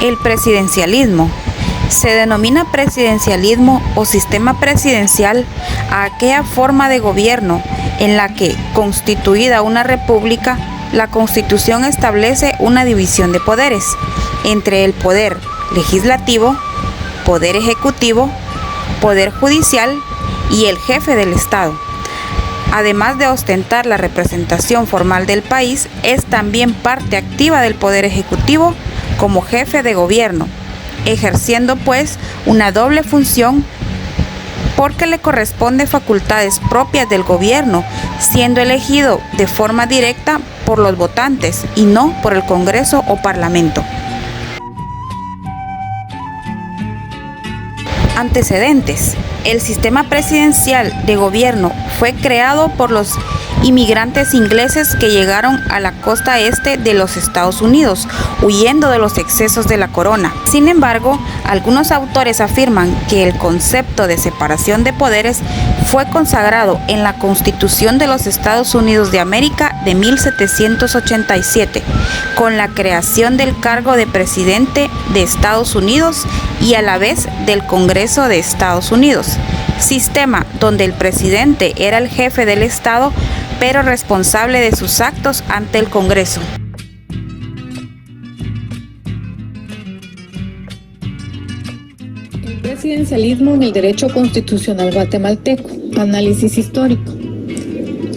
El presidencialismo. Se denomina presidencialismo o sistema presidencial a aquella forma de gobierno en la que, constituida una república, la Constitución establece una división de poderes entre el poder legislativo, poder ejecutivo, poder judicial y el jefe del Estado. Además de ostentar la representación formal del país, es también parte activa del poder ejecutivo como jefe de gobierno, ejerciendo pues una doble función porque le corresponde facultades propias del gobierno, siendo elegido de forma directa por los votantes y no por el Congreso o Parlamento. Antecedentes. El sistema presidencial de gobierno fue creado por los inmigrantes ingleses que llegaron a la costa este de los Estados Unidos, huyendo de los excesos de la corona. Sin embargo, algunos autores afirman que el concepto de separación de poderes fue consagrado en la Constitución de los Estados Unidos de América de 1787, con la creación del cargo de presidente de Estados Unidos y a la vez del Congreso de Estados Unidos, sistema donde el presidente era el jefe del Estado, pero responsable de sus actos ante el Congreso. El presidencialismo en el derecho constitucional guatemalteco. Análisis histórico.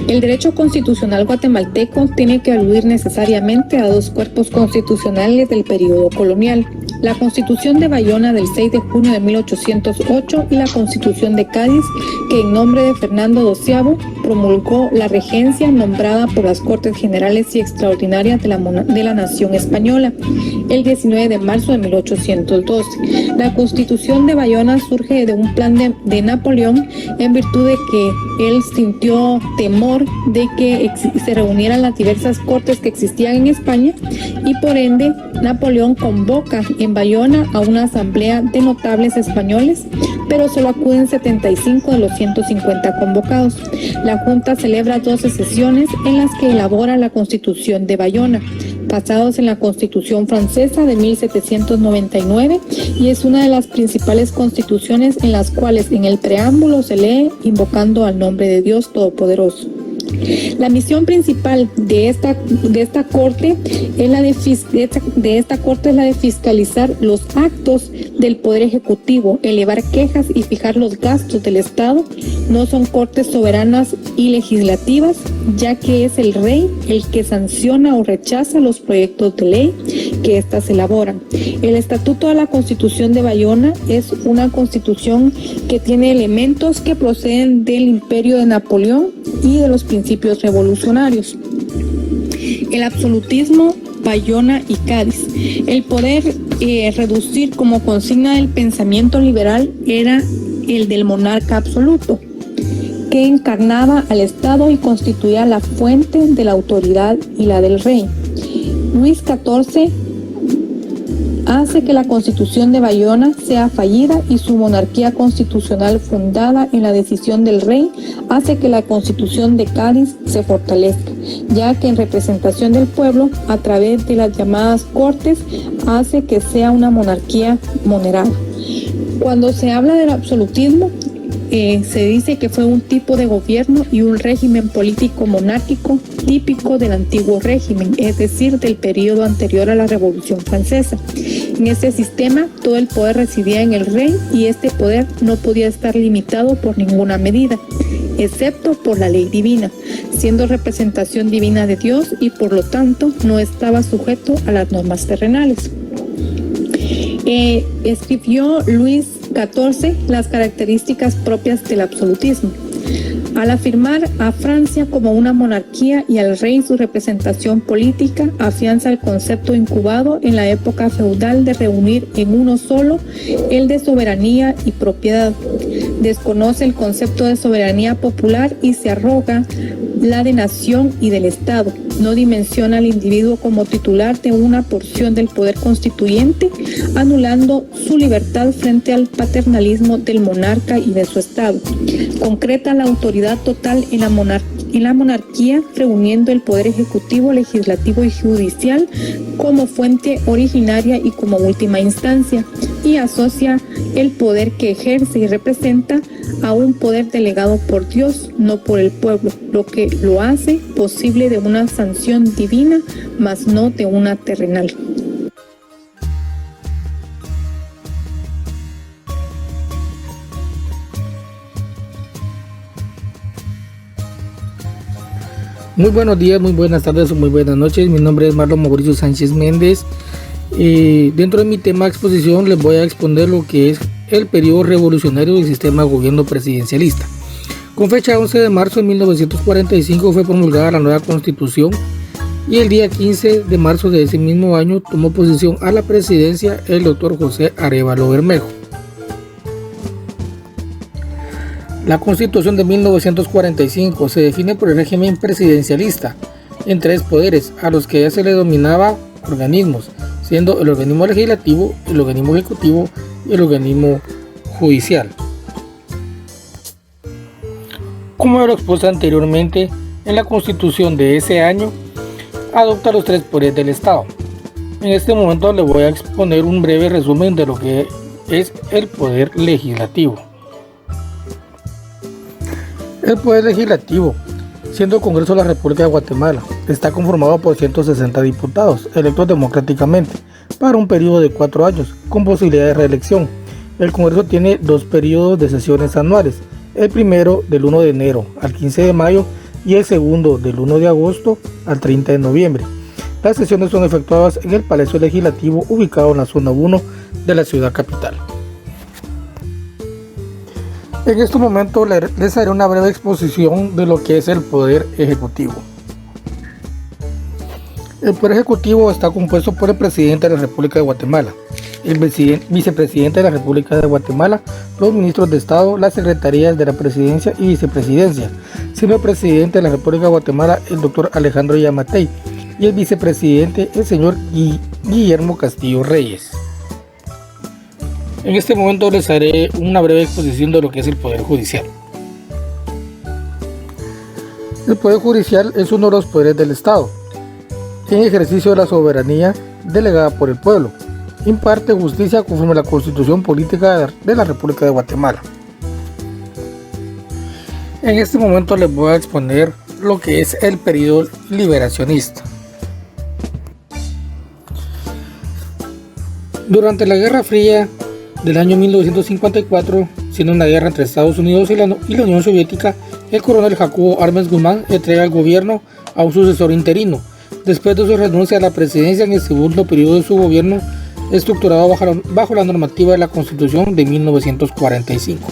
El derecho constitucional guatemalteco tiene que aludir necesariamente a dos cuerpos constitucionales del periodo colonial: la Constitución de Bayona del 6 de junio de 1808 y la Constitución de Cádiz, que en nombre de Fernando XII promulgó la regencia nombrada por las Cortes Generales y Extraordinarias de la Nación Española el 19 de marzo de 1812. La Constitución de Bayona surge de un plan de Napoleón, en virtud de que él sintió temor de que se reunieran las diversas cortes que existían en España, y por ende Napoleón convoca en Bayona a una asamblea de notables españoles, pero solo acuden 75 de los 150 convocados. La Junta celebra 12 sesiones en las que elabora la Constitución de Bayona, basados en la Constitución francesa de 1799, y es una de las principales constituciones en las cuales en el preámbulo se lee invocando al nombre de Dios Todopoderoso. La misión principal de esta corte es la de fiscalizar los actos del Poder Ejecutivo, elevar quejas y fijar los gastos del Estado. No son cortes soberanas y legislativas, ya que es el rey el que sanciona o rechaza los proyectos de ley que éstas elaboran. El Estatuto de la Constitución de Bayona es una constitución que tiene elementos que proceden del imperio de Napoleón y de los principios revolucionarios. El absolutismo, Bayona y Cádiz. El poder reducir como consigna del pensamiento liberal era el del monarca absoluto, que encarnaba al Estado y constituía la fuente de la autoridad y la del rey. Luis XIV hace que la Constitución de Bayona sea fallida, y su monarquía constitucional fundada en la decisión del rey hace que la Constitución de Cádiz se fortalezca, ya que en representación del pueblo, a través de las llamadas Cortes, hace que sea una monarquía moderada. Cuando se habla del absolutismo, se dice que fue un tipo de gobierno y un régimen político monárquico típico del antiguo régimen, es decir, del periodo anterior a la Revolución Francesa. En este sistema, todo el poder residía en el rey, y este poder no podía estar limitado por ninguna medida, excepto por la ley divina, siendo representación divina de Dios, y por lo tanto no estaba sujeto a las normas terrenales. Escribió Luis XIV las características propias del absolutismo. Al afirmar a Francia como una monarquía y al rey su representación política, afianza el concepto incubado en la época feudal de reunir en uno solo el de soberanía y propiedad. Desconoce el concepto de soberanía popular y se arroga la de nación y del Estado. No dimensiona al individuo como titular de una porción del poder constituyente, anulando su libertad frente al paternalismo del monarca y de su Estado. Concreta la autoridad total en la y la monarquía, reuniendo el poder ejecutivo, legislativo y judicial como fuente originaria y como última instancia, y asocia el poder que ejerce y representa a un poder delegado por Dios, no por el pueblo, lo que lo hace posible de una sanción divina, mas no de una terrenal. Muy buenos días, muy buenas tardes o muy buenas noches. Mi nombre es Marlon Mauricio Sánchez Méndez. Dentro de mi tema de exposición les voy a exponer lo que es el periodo revolucionario del sistema de gobierno presidencialista. Con fecha 11 de marzo de 1945 fue promulgada la nueva constitución y el día 15 de marzo de ese mismo año tomó posesión a la presidencia el doctor José Arévalo Bermejo. La Constitución de 1945 se define por el régimen presidencialista en tres poderes, a los que ya se le denominaba organismos, siendo el organismo legislativo, el organismo ejecutivo y el organismo judicial. Como lo expuse anteriormente, en la Constitución de ese año adopta los tres poderes del Estado. En este momento les voy a exponer un breve resumen de lo que es el poder legislativo. El Poder Legislativo, siendo el Congreso de la República de Guatemala, está conformado por 160 diputados electos democráticamente para un periodo de 4 años, con posibilidad de reelección. El Congreso tiene 2 periodos de sesiones anuales, el primero del 1 de enero al 15 de mayo y el segundo del 1 de agosto al 30 de noviembre. Las sesiones son efectuadas en el Palacio Legislativo, ubicado en la zona 1 de la ciudad capital. En este momento les haré una breve exposición de lo que es el Poder Ejecutivo. El Poder Ejecutivo está compuesto por el Presidente de la República de Guatemala, el Vicepresidente de la República de Guatemala, los Ministros de Estado, las Secretarías de la Presidencia y Vicepresidencia, siendo el Presidente de la República de Guatemala el Dr. Alejandro Yamatei y el Vicepresidente el señor Guillermo Castillo Reyes. En este momento les haré una breve exposición de lo que es el Poder Judicial. El Poder Judicial es uno de los poderes del Estado, en ejercicio de la soberanía delegada por el pueblo. Imparte justicia conforme a la Constitución Política de la República de Guatemala. En este momento les voy a exponer lo que es el periodo liberacionista. Durante la Guerra Fría del año 1954, siendo una guerra entre Estados Unidos y la Unión Soviética, el coronel Jacobo Arbenz Guzmán entrega el gobierno a un sucesor interino, después de su renuncia a la presidencia en el segundo periodo de su gobierno, estructurado bajo la normativa de la Constitución de 1945.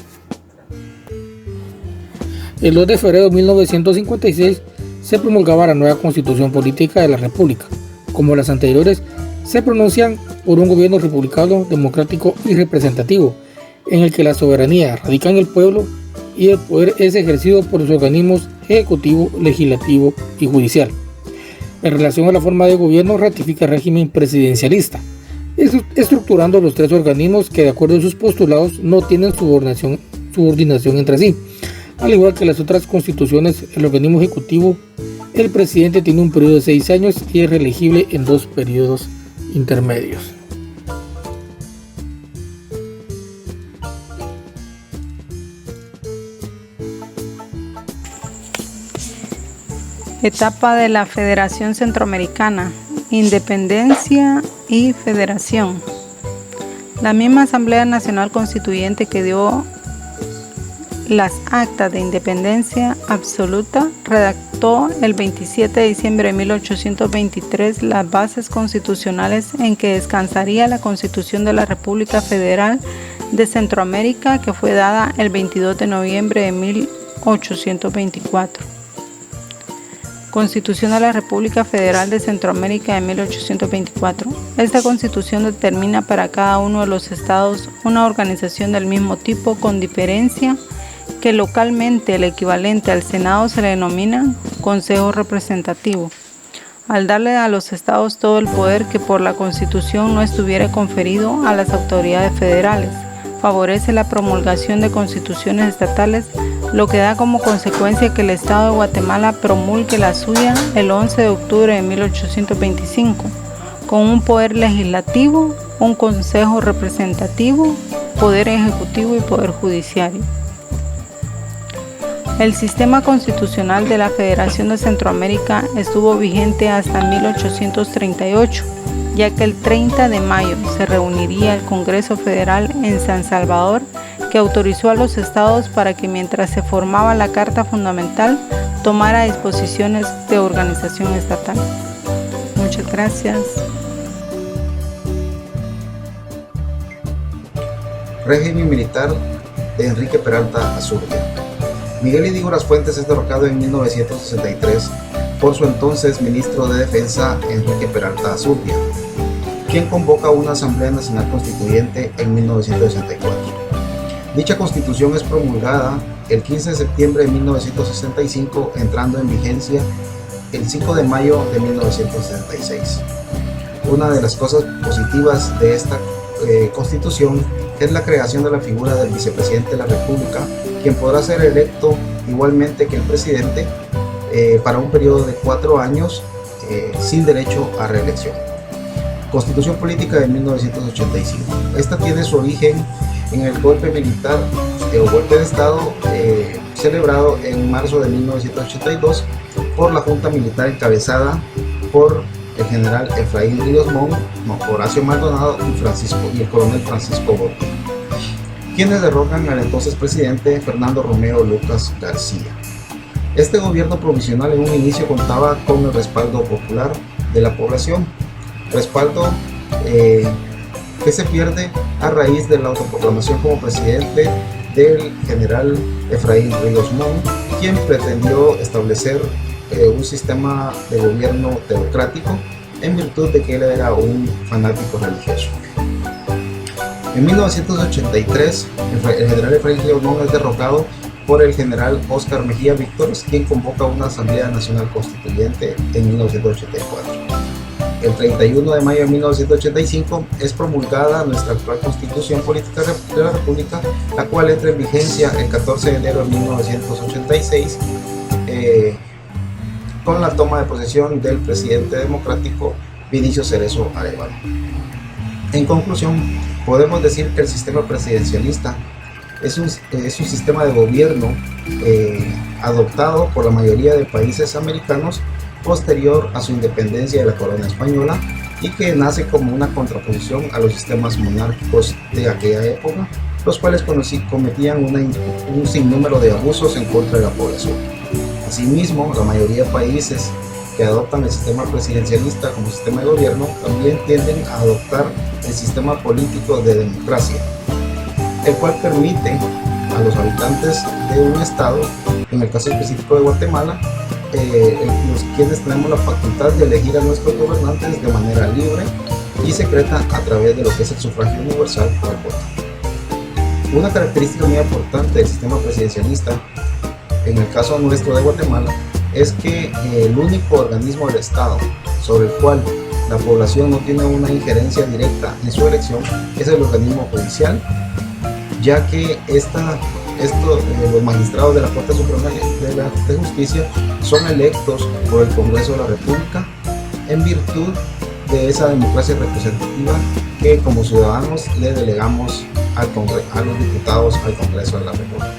El 2 de febrero de 1956 se promulgaba la nueva Constitución Política de la República. Como las anteriores, se pronuncian por un gobierno republicano, democrático y representativo, en el que la soberanía radica en el pueblo y el poder es ejercido por los organismos ejecutivo, legislativo y judicial. En relación a la forma de gobierno, ratifica el régimen presidencialista, estructurando los tres organismos que, de acuerdo a sus postulados, no tienen subordinación entre sí. Al igual que las otras constituciones, el organismo ejecutivo, el presidente tiene un periodo de 6 años y es reelegible en 2 periodos intermedios. Etapa de la Federación Centroamericana, independencia y federación. La misma Asamblea Nacional Constituyente que dio las actas de independencia absoluta redactó el 27 de diciembre de 1823 las bases constitucionales en que descansaría la Constitución de la República Federal de Centroamérica, que fue dada el 22 de noviembre de 1824. Constitución de la República Federal de Centroamérica de 1824. Esta Constitución determina para cada uno de los estados una organización del mismo tipo, con diferencia que localmente el equivalente al Senado se le denomina Consejo Representativo. Al darle a los estados todo el poder que por la Constitución no estuviera conferido a las autoridades federales, favorece la promulgación de constituciones estatales lo que da como consecuencia que el Estado de Guatemala promulgue la suya el 11 de octubre de 1825, con un poder legislativo, un consejo representativo, poder ejecutivo y poder judiciario. El sistema constitucional de la Federación de Centroamérica estuvo vigente hasta 1838, ya que el 30 de mayo se reuniría el Congreso Federal en San Salvador, que autorizó a los estados para que mientras se formaba la Carta Fundamental, tomara disposiciones de organización estatal. Muchas gracias. Régimen militar de Enrique Peralta Azurdia. Miguel Ydígoras Fuentes es derrocado en 1963 por su entonces ministro de Defensa, Enrique Peralta Azurdia, quien convoca una Asamblea Nacional Constituyente en 1964. Dicha constitución es promulgada el 15 de septiembre de 1965, entrando en vigencia el 5 de mayo de 1966. Una de las cosas positivas de esta constitución es la creación de la figura del vicepresidente de la República, quien podrá ser electo igualmente que el presidente para un periodo de 4 años sin derecho a reelección. Constitución Política de 1985. Esta tiene su origen en el golpe militar o golpe de Estado celebrado en marzo de 1982 por la Junta Militar encabezada por el general Efraín Ríos Montt, Horacio Maldonado y el coronel Francisco Borja, quienes derrocan al entonces presidente Fernando Romeo Lucas García. Este gobierno provisional en un inicio contaba con el respaldo popular de la población, respaldo que se pierde a raíz de la autoproclamación como presidente del general Efraín Ríos Montt, quien pretendió establecer un sistema de gobierno teocrático en virtud de que él era un fanático religioso. En 1983, el general Efraín Ríos Montt es derrocado por el general Óscar Mejía Víctores, quien convoca una Asamblea Nacional Constituyente en 1984. El 31 de mayo de 1985 es promulgada nuestra actual Constitución Política de la República, la cual entra en vigencia el 14 de enero de 1986 con la toma de posesión del presidente democrático Vinicio Cerezo Arévalo. En conclusión, podemos decir que el sistema presidencialista es un sistema de gobierno adoptado por la mayoría de países americanos posterior a su independencia de la corona española y que nace como una contraposición a los sistemas monárquicos de aquella época, los cuales cometían un sinnúmero de abusos en contra de la población. Asimismo, la mayoría de países que adoptan el sistema presidencialista como sistema de gobierno también tienden a adoptar el sistema político de democracia, el cual permite a los habitantes de un estado, en el caso específico de Guatemala, quienes tenemos la facultad de elegir a nuestros gobernantes de manera libre y secreta a través de lo que es el sufragio universal por el voto. Una característica muy importante del sistema presidencialista, en el caso nuestro de Guatemala, es que el único organismo del Estado sobre el cual la población no tiene una injerencia directa en su elección es el organismo judicial, ya que los magistrados de la Corte Suprema de Justicia son electos por el Congreso de la República en virtud de esa democracia representativa que como ciudadanos le delegamos a los diputados al Congreso de la República.